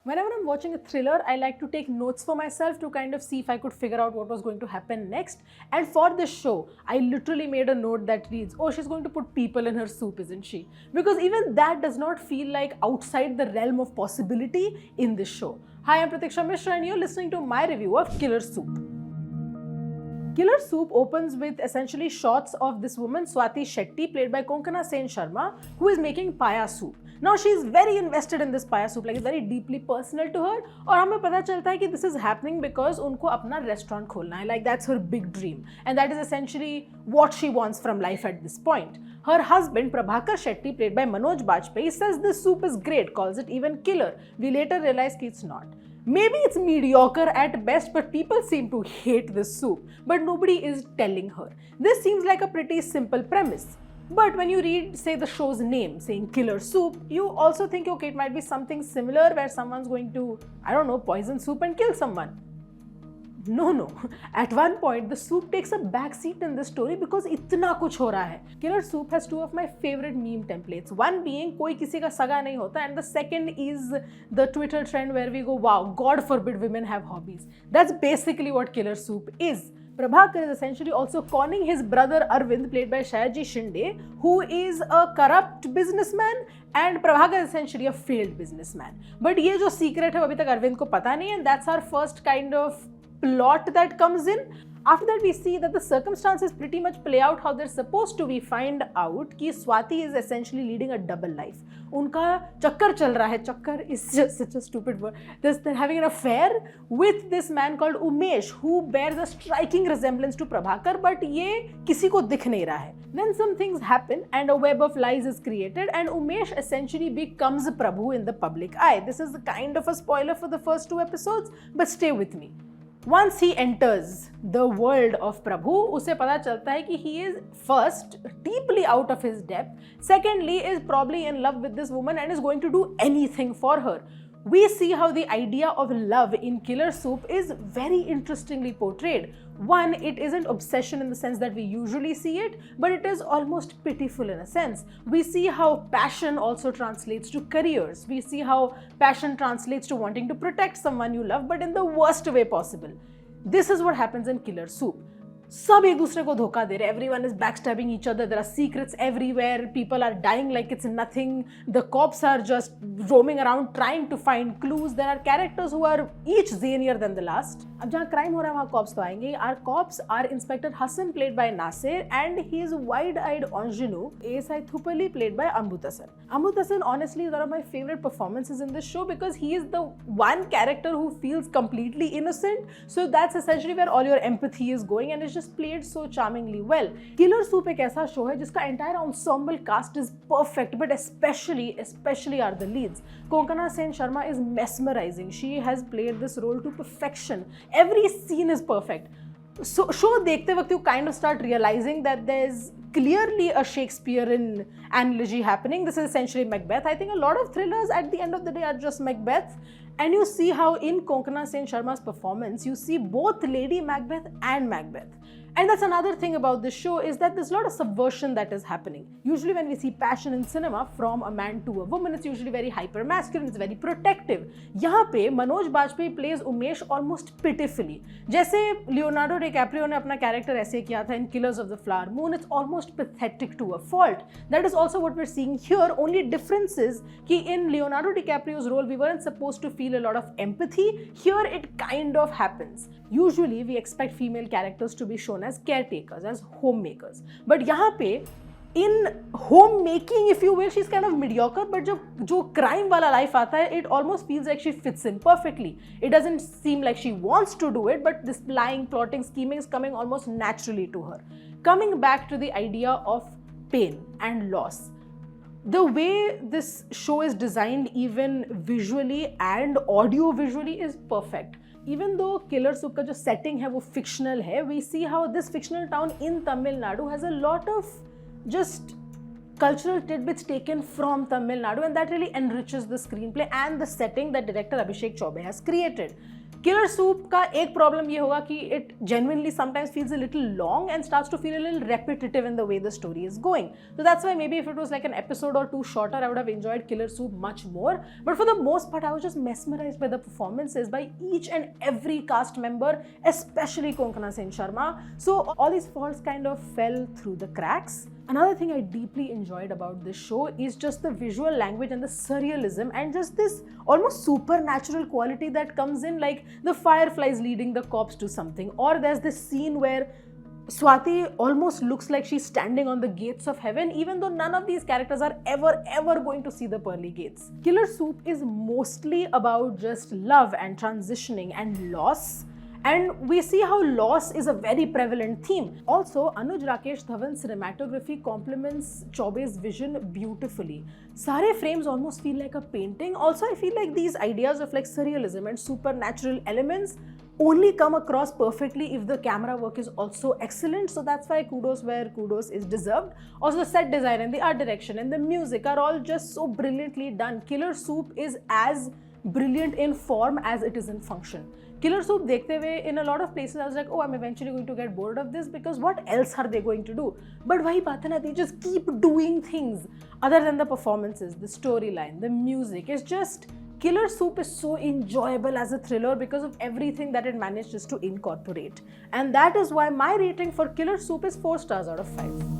Whenever I'm watching a thriller, I like to take notes for myself to kind of see if I could figure out what was going to happen next. And for this show, I literally made a note that reads, oh, she's going to put people in her soup, isn't she? Because even that does not feel like outside the realm of possibility in this show. Hi, I'm Pratiksha Mishra and you're listening to my review of Killer Soup. Killer Soup opens with essentially shots of this woman Swati Shetty, played by Konkona Sensharma, who is making paya soup. Now she is very invested in this paya soup, like it's very deeply personal to her. और हमें पता चलता है कि this is happening because उनको अपना restaurant खोलना है, like that's her big dream, and that is essentially what she wants from life at this point. Her husband Prabhakar Shetty, played by Manoj Bajpayee, says this soup is great, calls it even killer. We later realize that it's not. Maybe it's mediocre at best, but people seem to hate this soup, but nobody is telling her. This seems like a pretty simple premise. But when you read, say, the show's name, saying Killer Soup, you also think, okay, it might be something similar where someone's going to, I don't know, poison soup and kill someone. No. At one point, the soup takes a back seat in this story because इतना कुछ हो रहा है. Killer Soup has two of my favorite meme templates. One being कोई किसी का सगा नहीं होता, and the second is the Twitter trend where we go, wow, God forbid women have hobbies. That's basically what Killer Soup is. Prabhakar is essentially also conning his brother Arvind, played by Shayaji Shinde, who is a corrupt businessman, and Prabhakar is essentially a failed businessman. But ये जो secret है वो अभी तक अरविंद को पता नहीं, and that's our first kind of plot that comes in. After that, we see that the circumstances pretty much play out how they're supposed to. We find out कि Swati is essentially leading a double life. उनका चक्कर चल रहा है. चक्कर is just such a stupid word. They're having an affair with this man called Umesh, who bears a striking resemblance to Prabhakar, but ये किसी को दिख नहीं रहा है. Then some things happen and a web of lies is created, and Umesh essentially becomes Prabhu in the public eye. This is kind of a spoiler for the first 2 episodes, but stay with me. Once he enters the world of Prabhu, उसे पता चलता है कि he is first deeply out of his depth, secondly is probably in love with this woman and is going to do anything for her. We see how the idea of love in Killer Soup is very interestingly portrayed. One, it isn't obsession in the sense that we usually see it, but it is almost pitiful in a sense. We see how passion also translates to careers. We see how passion translates to wanting to protect someone you love, but in the worst way possible. This is what happens in Killer Soup. सब एक दूसरे को धोखा दे रहे. Everyone is backstabbing each other. There are secrets everywhere. People are dying like it's nothing. The cops are just roaming around trying to find clues. There are characters who are each zanier than the last. अब जहाँ crime हो रहा है वहाँ cops तो आएंगे. Our cops are Inspector Hassan, played by Nasir, and his wide-eyed ingenue, ASI Thupali, played by Amrutasan. Amrutasan honestly is one of my favorite performances in this show because he is the one character who feels completely innocent. So that's essentially where all your empathy is going, and it's just played so charmingly well. Killer Soup एक ऐसा show है जिसका entire ensemble cast is perfect, but especially are the leads. Konkona Sensharma is mesmerizing. She has played this role to perfection. Every scene is perfect. So show देखते वक्त you kind of start realizing that there's clearly a Shakespearean analogy happening. This is essentially Macbeth. I think a lot of thrillers at the end of the day are just Macbeth. And you see how in Konkona Sensharma's performance, you see both Lady Macbeth and Macbeth. And that's another thing about this show, is that there's a lot of subversion that is happening. Usually when we see passion in cinema from a man to a woman, it's usually very hyper masculine, it's very protective. यहाँ पे Manoj Bajpayee plays Umesh almost pitifully. जैसे Leonardo DiCaprio ने अपना character ऐसे किया था in Killers of the Flower Moon, it's almost pathetic to a fault. That is also what we're seeing here. Only difference is कि in Leonardo DiCaprio's role, we weren't supposed to feel a lot of empathy. Here it kind of happens. Usually we expect female characters to be shown as caretakers, as homemakers. But यहाँ पे in homemaking, if you will, she's kind of mediocre, but जो crime वाला life आता है, it almost feels like she fits in perfectly. It doesn't seem like she wants to do it, but this lying, plotting, scheming is coming almost naturally to her. Coming back to the idea of pain and loss. The way this show is designed, even visually and audio visually, is perfect. Even though Killer Soup का जो setting है वो fictional है, we see how this fictional town in Tamil Nadu has a lot of just cultural tidbits taken from Tamil Nadu, and that really enriches the screenplay and the setting that director Abhishek Chaubey has created. Killer Soup का एक problem ये होगा कि it genuinely sometimes feels a little long and starts to feel a little repetitive in the way the story is going. So that's why maybe if it was like an episode or two shorter, I would have enjoyed Killer Soup much more. But for the most part, I was just mesmerized by the performances by each and every cast member, especially Konkona Sensharma. So all these faults kind of fell through the cracks. Another thing I deeply enjoyed about this show is just the visual language and the surrealism and just this almost supernatural quality that comes in, like the fireflies leading the cops to something, or there's this scene where Swati almost looks like she's standing on the gates of heaven, even though none of these characters are ever going to see the pearly gates. Killer Soup is mostly about just love and transitioning and loss. And we see how loss is a very prevalent theme. Also, Anuj Rakesh Dhawan's cinematography complements Chaube's vision beautifully. Sare frames almost feel like a painting. Also, I feel like these ideas of like surrealism and supernatural elements only come across perfectly if the camera work is also excellent. So that's why kudos where kudos is deserved. Also, the set design and the art direction and the music are all just so brilliantly done. Killer Soup is as brilliant in form as it is in function. Killer Soup dekhte hue, in a lot of places I was like, oh, I'm eventually going to get bored of this because what else are they going to do? But wahi baat hai na, they just keep doing things other than the performances, the storyline, the music. It's just, Killer Soup is so enjoyable as a thriller because of everything that it manages to incorporate. And that is why my rating for Killer Soup is 4 stars out of 5.